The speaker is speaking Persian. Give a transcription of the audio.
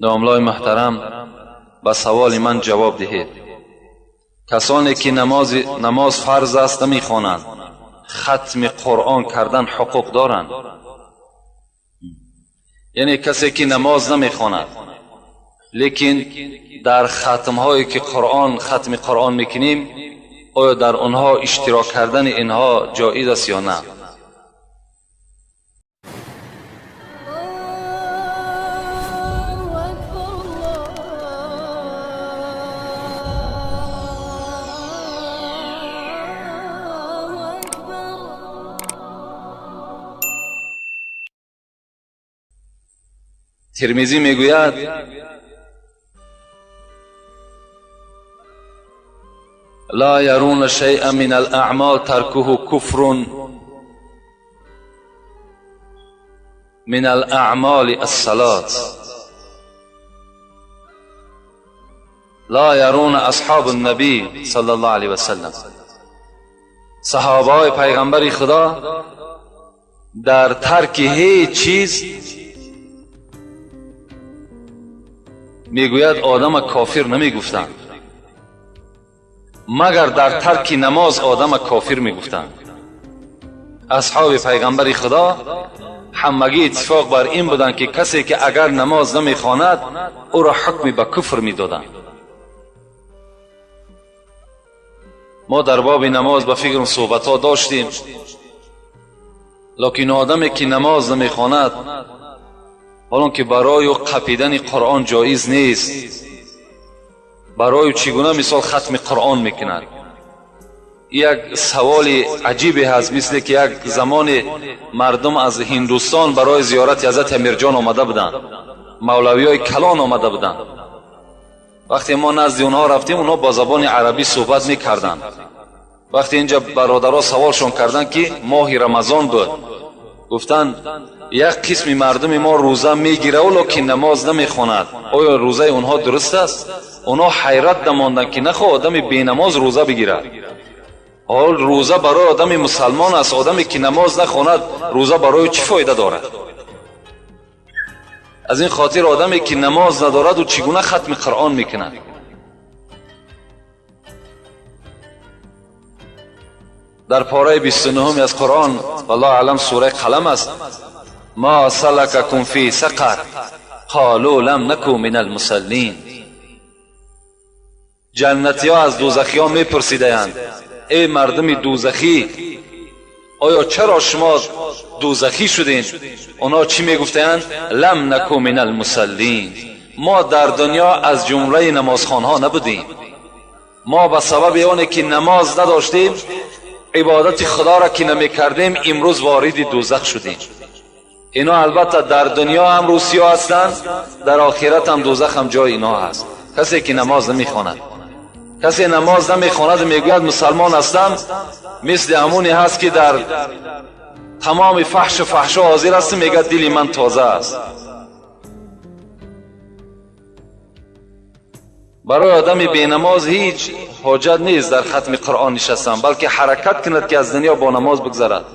داملای محترم، به سوال من جواب دهید. کسانی که نماز فرض است نمیخوانند، ختم قرآن کردن حقوق دارند؟ یعنی کسی که نماز نمیخواند لیکن در ختم هایی که ختم قرآن میکنیم، آیا در آنها اشتراک کردن اینها جایز است یا نه؟ ترمذی میگوید لا يرون شيئا من الاعمال تركه كفر من الاعمال الصلاة. لا يرون اصحاب النبی صلی الله علیه وسلم، صحابه پیغمبر خدا در ترک هیچ چیز میگوید آدم کافر نمیگفتند، مگر در ترک نماز آدم کافر میگفتند. اصحاب پیغمبر خدا همگی اتفاق بر این بودند که کسی که اگر نماز نمیخواند او را حکم به کفر میدادند. ما در باب نماز به فکر صحبت ها داشتیم، لکن آدمی که نماز نمیخواند، حالان که برای قپیدن قرآن جایز نیست، برای چگونه مثال ختم قرآن میکند؟ یک سوال عجیبی هست، مثل که یک زمان مردم از هندوستان برای زیارت حضرت امیرجان آمده بودند، مولوی های کلان آمده بودند. وقتی ما نزد اونها رفتیم، اونها با زبان عربی صحبت میکردند. وقتی اینجا برادرها سوالشون کردند که ماه رمضان بود، گفتند یک قسم مردم ما روزه میگیره ولکن نماز نمیخواند، آیا روزه اونها درست است؟ اونها حیرت نماندند که نخواه آدم بی نماز روزه بگیرد. حال روزه برای آدم مسلمان است، آدمی که نماز نخواند روزه برای چی فایده دارد؟ از این خاطر آدمی که نماز ندارد و چگونه ختم قرآن میکند؟ در پاره 29 از قرآن والله اعلم سوره قلم است، ما سلککم فی سقر قالوا لم نکو من المصلین. جنتی ها از دوزخی ها میپرسیدند ای مردم دوزخی، آیا چرا شما دوزخی شدین؟ اونا چی میگفتند؟ لم نکو من المصلین، ما در دنیا از جمله نمازخوان ها نبودیم، ما به سبب اونه که نماز نداشتیم، عبادت خدا را که نمی کردیم، امروز وارد دوزخ شدیم. اینا البته در دنیا هم روسیا هستند، در آخرت هم دوزخ هم جای اینا هست. کسی که نماز نمی خواند، کسی نماز نمی خواند میگوید مسلمان هستم، مثل همونی هست که در تمام فحش و فحشا حاضر است، میگه دل من تازه است. برای آدم بی نماز هیچ حاجت نیست در ختم قرآن نشستن، بلکه حرکت کند که از دنیا با نماز بگذرد.